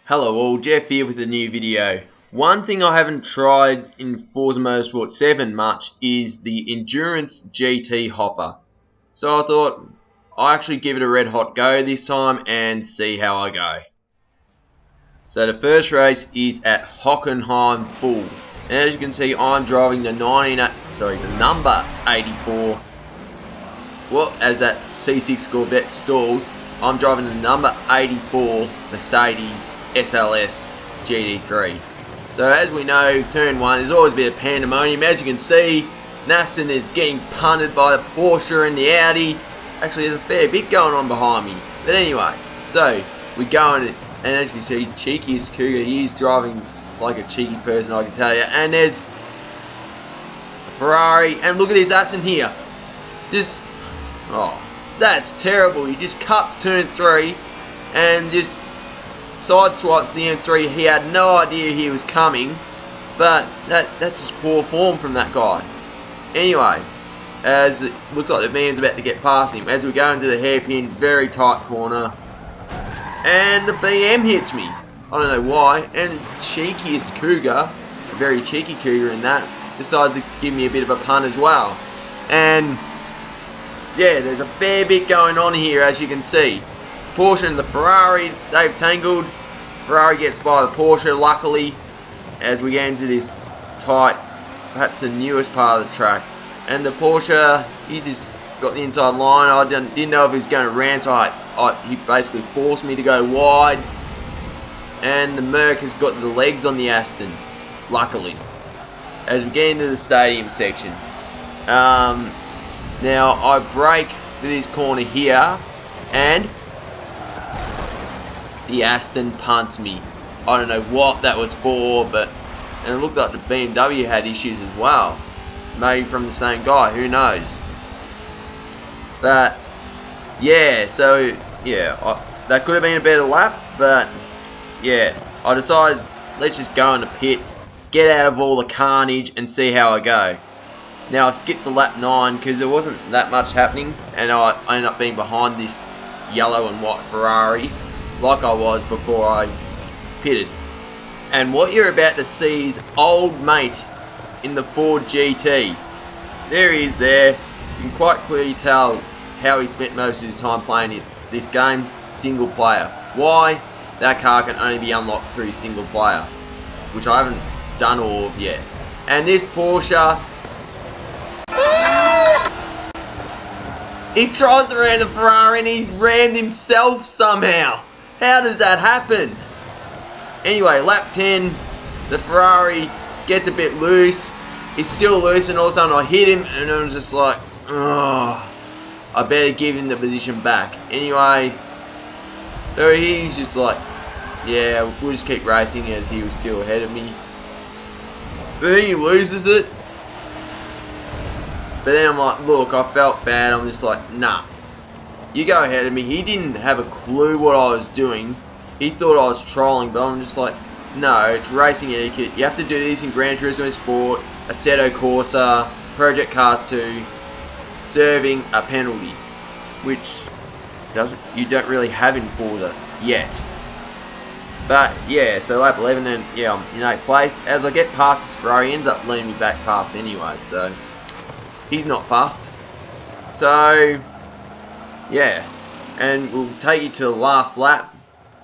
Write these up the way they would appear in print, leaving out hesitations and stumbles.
Hello all, Jeff here with a new video. One thing I haven't tried in Forza Motorsport 7 much is the Endurance GT hopper. So I thought I'll actually give it a red hot go this time and see how I go. So the first race is at Hockenheim Full. And as you can see, I'm driving the number 84. Well, as that C6 Corvette stalls, I'm driving the number 84 Mercedes SLS GT3. So as we know, turn 1, there's always a bit of pandemonium. As you can see, Aston is getting punted by the Porsche and the Audi. Actually, there's a fair bit going on behind me. But anyway, so we go in, and as you can see, cheekiest Cougar, he's driving like a cheeky person, I can tell you. And there's a Ferrari, and look at this Aston here. Just, oh, that's terrible. He just cuts turn 3 and just sideswipes the M3. He had no idea he was coming, but that's just poor form from that guy. Anyway, as it looks like the van's about to get past him, as we go into the hairpin, very tight corner, and the BM hits me. I don't know why, and the cheekiest Cougar, a very cheeky Cougar in that, decides to give me a bit of a punt as well. And yeah, there's a fair bit going on here, as you can see. Porsche and the Ferrari, they've tangled. Ferrari gets by the Porsche, luckily, as we get into this tight, perhaps the newest part of the track. And the Porsche, he's just got the inside line. I didn't know if he was going to ram, so he basically forced me to go wide. And the Merc has got the legs on the Aston, luckily, as we get into the stadium section. Now I brake for this corner here, and the Aston punts me. I don't know what that was for, but and it looked like the BMW had issues as well. Maybe from the same guy, who knows? But yeah, so yeah, that could have been a better lap, but yeah, I decided let's just go in the pits, get out of all the carnage, and see how I go. Now I skipped the lap 9 because there wasn't that much happening, and I ended up being behind this yellow and white Ferrari like I was before I pitted. And what you're about to see is old mate in the Ford GT. There he is there. You can quite clearly tell how he spent most of his time playing this game, single player. Why? That car can only be unlocked through single player, which I haven't done all of yet. And this Porsche, he tries to ram the Ferrari and he's rammed himself somehow. How does that happen? Anyway, lap 10, the Ferrari gets a bit loose. He's still loose, and all of a sudden I hit him, and I was just like, oh, I better give him the position back. Anyway, so he's just like, yeah, we'll just keep racing, as he was still ahead of me. But then he loses it. But then I'm like, look, I felt bad. I'm just like, nah, you go ahead of me. He didn't have a clue what I was doing. He thought I was trolling, but I'm just like, no, it's racing etiquette. You have to do this in Gran Turismo Sport, Assetto Corsa, Project Cars 2, serving a penalty, which you don't really have in Forza yet. But yeah, so lap 11, and yeah, I'm in 8th place. As I get past this Ferrari, he ends up leading me back past anyway, so he's not fast. So yeah, and we'll take you to the last lap,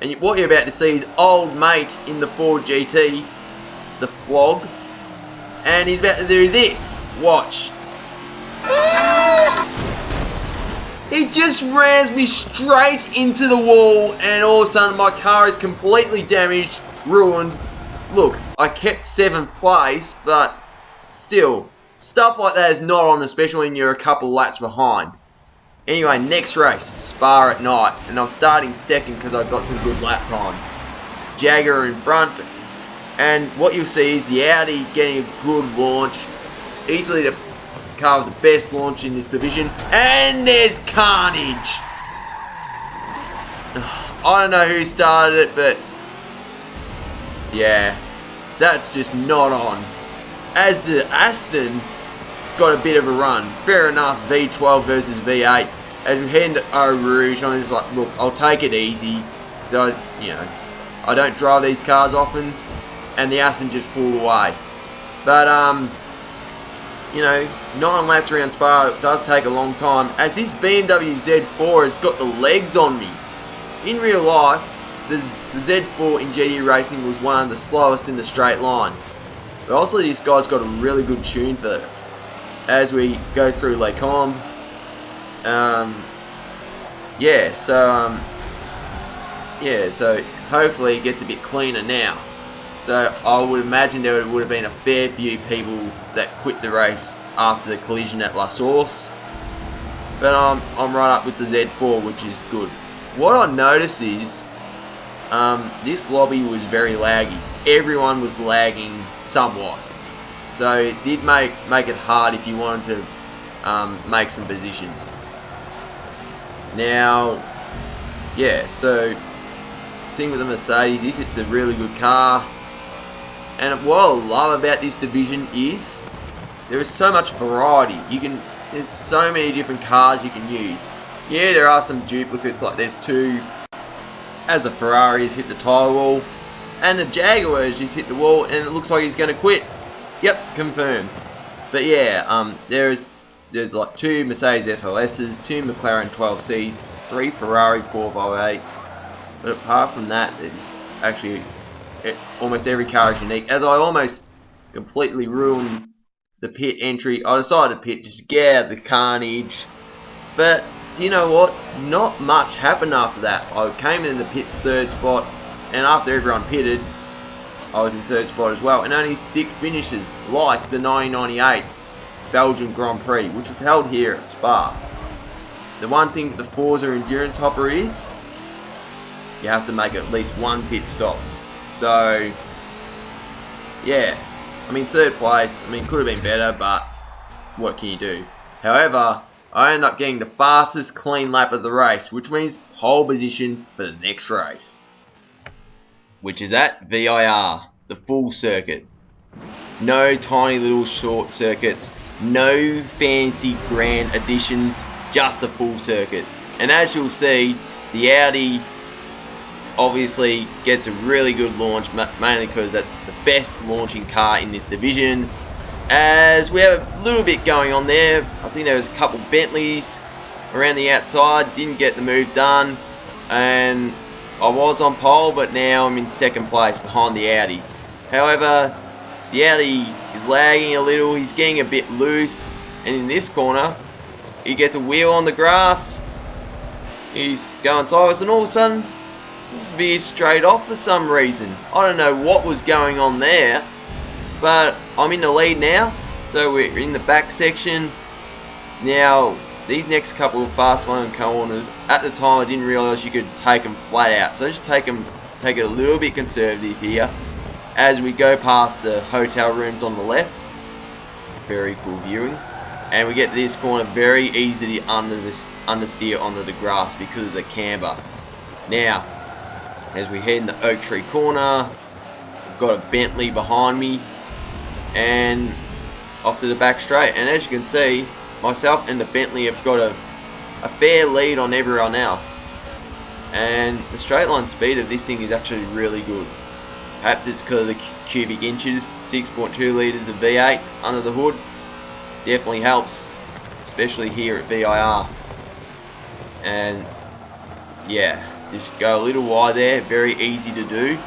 and what you're about to see is old mate in the Ford GT, the flog, and he's about to do this. Watch. He just rams me straight into the wall, and all of a sudden my car is completely damaged, ruined. Look, I kept 7th place, but still, stuff like that is not on, especially when you're a couple laps behind. Anyway, next race, Spa at night, and I'm starting 2nd because I've got some good lap times. Jagger in front, and what you'll see is the Audi getting a good launch, easily the car with the best launch in this division, and there's carnage. I don't know who started it, but yeah, that's just not on. As the Aston, it's got a bit of a run. Fair enough, V12 versus V8. As we head into Eau Rouge, I'm just like, look, I'll take it easy. So, you know, I don't drive these cars often, and the Aston just pulled away. But you know, 9 laps around Spa does take a long time, as this BMW Z4 has got the legs on me. In real life, the Z4 in GT Racing was one of the slowest in the straight line. But also this guy's got a really good tune for it. As we go through Lake Hockenheim, so hopefully it gets a bit cleaner now. So I would imagine there would have been a fair few people that quit the race after the collision at La Source. But I'm right up with the Z4, which is good. What I noticed is this lobby was very laggy. Everyone was lagging somewhat. So it did make it hard if you wanted to make some positions. Now, yeah, so the thing with the Mercedes is it's a really good car. And what I love about this division is there is so much variety. There's so many different cars you can use. Yeah, there are some duplicates, like there's 2 as a Ferrari has hit the tyre wall, and the Jaguar has just hit the wall, and it looks like he's going to quit. Yep, confirmed. But yeah, there's like 2 Mercedes SLSs, 2 McLaren 12Cs, 3 Ferrari 458s. But apart from that, there's actually almost every car is unique. As I almost completely ruined the pit entry, I decided to pit just to get out of the carnage. But do you know what? Not much happened after that. I came in the pits 3rd spot, and after everyone pitted, I was in 3rd spot as well, and only 6 finishes, like the 1998 Belgian Grand Prix, which was held here at Spa. The one thing with the Forza Endurance Hopper is, you have to make at least 1 pit stop. So, yeah, I mean 3rd place, could have been better, but what can you do? However, I ended up getting the fastest clean lap of the race, which means pole position for the next race, which is at VIR, the full circuit. No tiny little short circuits, no fancy grand additions, just a full circuit. And as you'll see, the Audi obviously gets a really good launch, mainly because that's the best launching car in this division. As we have a little bit going on there, I think there was a couple Bentleys around the outside, didn't get the move done, and I was on pole, but now I'm in 2nd place behind the Audi. However, the Audi is lagging a little, he's getting a bit loose, and in this corner, he gets a wheel on the grass, he's going sideways, and all of a sudden, he veers straight off for some reason. I don't know what was going on there, but I'm in the lead now, so we're in the back section. Now, these next couple of fast lane corners, at the time I didn't realise you could take them flat out, so just take it a little bit conservative here as we go past the hotel rooms on the left. Very cool viewing, and we get to this corner very easy to understeer onto the grass because of the camber. Now, as we head in the Oak Tree corner, I've got a Bentley behind me, and off to the back straight, and as you can see, myself and the Bentley have got a fair lead on everyone else, and the straight line speed of this thing is actually really good. Perhaps it's because of the cubic inches, 6.2 litres of V8 under the hood, definitely helps, especially here at VIR. And yeah, just go a little wide there, very easy to do.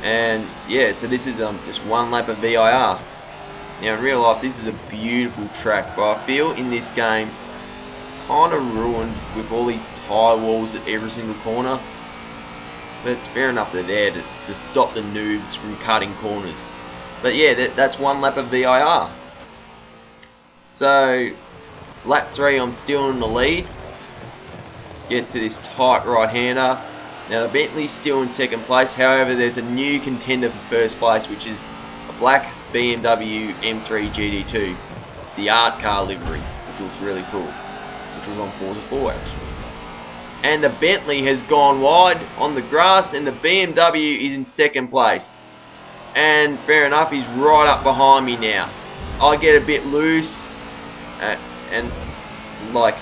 And yeah, so this is just 1 lap of VIR. Now in real life this is a beautiful track, but I feel in this game it's kind of ruined with all these tyre walls at every single corner. But it's fair enough they're there to stop the noobs from cutting corners. But yeah, that's 1 lap of VIR. So lap 3 I'm still in the lead. Get to this tight right hander. Now the Bentley's still in 2nd place, however there's a new contender for 1st place, which is a black BMW M3 GT2, the art car livery, which looks really cool, which was on Forza 4 actually. And the Bentley has gone wide on the grass, and the BMW is in 2nd place. And fair enough, he's right up behind me now. I get a bit loose, and like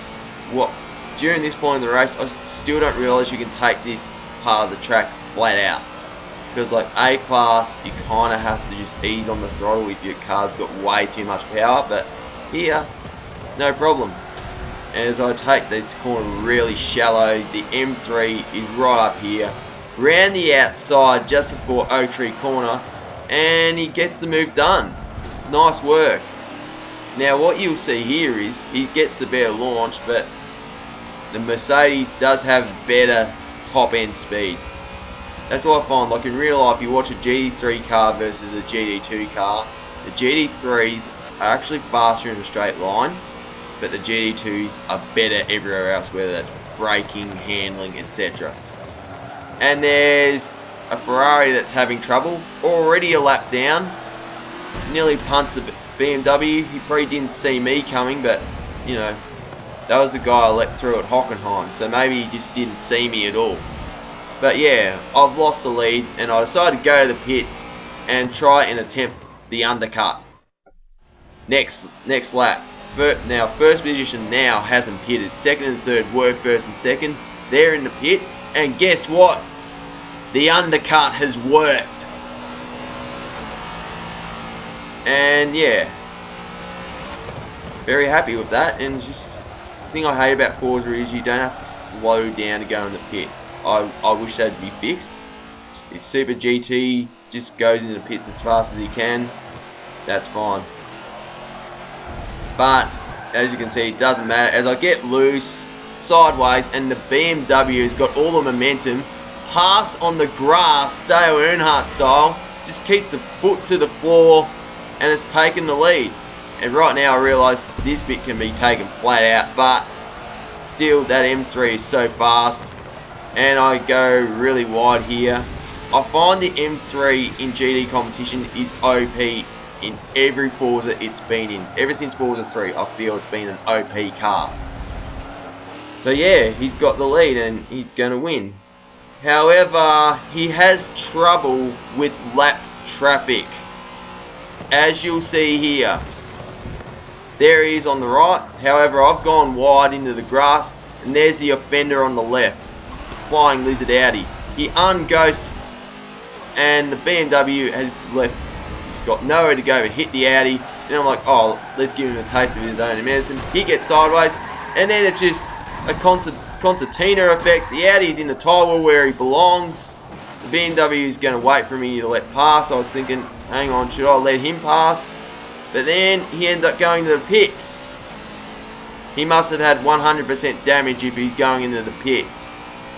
what? During this point in the race, I still don't realise you can take this part of the track flat out. Because like A class, you kind of have to just ease on the throttle if your car's got way too much power, but here, no problem. As I take this corner really shallow, the M3 is right up here, round the outside just before Oak Tree corner, and he gets the move done. Nice work. Now what you'll see here is he gets the better launch, but the Mercedes does have better top end speed. That's what I find. Like in real life, you watch a GT3 car versus a GT2 car, the GT3s are actually faster in a straight line, but the GT2s are better everywhere else, whether that's braking, handling, etc. And there's a Ferrari that's having trouble, already a lap down, nearly punts the BMW. He probably didn't see me coming, but you know, that was the guy I let through at Hockenheim, so maybe he just didn't see me at all. But yeah, I've lost the lead, and I decided to go to the pits and try and attempt the undercut. Next lap. Now, first position now hasn't pitted. Second and third were first and second. They're in the pits, and guess what? The undercut has worked. And yeah, very happy with that. And just the thing I hate about Forza is you don't have to slow down to go in the pits. I wish that'd be fixed. If Super GT just goes into the pits as fast as he can, that's fine. But as you can see, it doesn't matter. As I get loose sideways, and the BMW's got all the momentum, pass on the grass, Dale Earnhardt style, just keeps the foot to the floor, and it's taken the lead. And right now I realise this bit can be taken flat out, but still that M3 is so fast. And I go really wide here. I find the M3 in GT competition is OP in every Forza it's been in. Ever since Forza 3, I feel it's been an OP car. So yeah, he's got the lead and he's going to win. However, he has trouble with lapped traffic. As you'll see here. There he is on the right. However, I've gone wide into the grass, and there's the offender on the left. Flying Lizard Audi. He unghosts, and the BMW has left. He's got nowhere to go but hit the Audi. Then I'm like, oh, let's give him a taste of his own medicine. He gets sideways, and then it's just a concertina effect. The Audi's in the tyre wheel where he belongs. The BMW is going to wait for me to let pass. I was thinking, hang on, should I let him pass? But then he ends up going to the pits. He must have had 100% damage if he's going into the pits.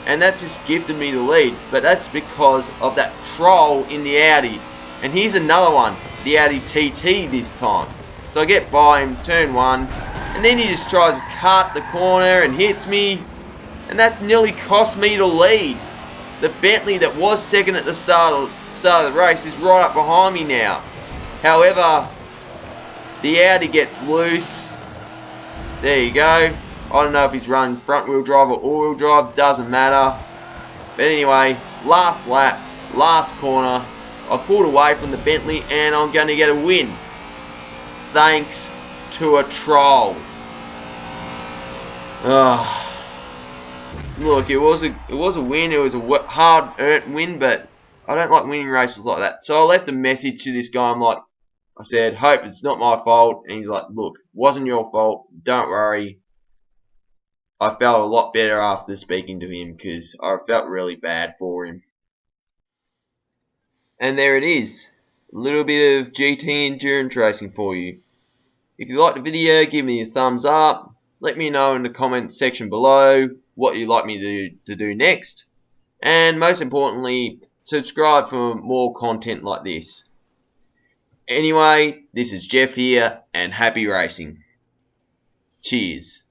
And that's just gifted me the lead, but that's because of that troll in the Audi. And here's another one, the Audi TT this time. So I get by him, turn one, and then he just tries to cut the corner and hits me, and that's nearly cost me the lead. The Bentley that was second at the start of the race is right up behind me now. However, the Audi gets loose. There you go. I don't know if he's running front wheel drive or all wheel drive, doesn't matter. But anyway, last lap, last corner, I pulled away from the Bentley and I'm going to get a win. Thanks to a troll. Look, it was a win, it was a hard earned win, but I don't like winning races like that. So I left a message to this guy, I said, hope it's not my fault. And he's like, look, it wasn't your fault, don't worry. I felt a lot better after speaking to him because I felt really bad for him. And there it is. A little bit of GT endurance racing for you. If you liked the video, give me a thumbs up. Let me know in the comment section below what you'd like me to do next. And most importantly, subscribe for more content like this. Anyway, this is Jeff here, and happy racing. Cheers.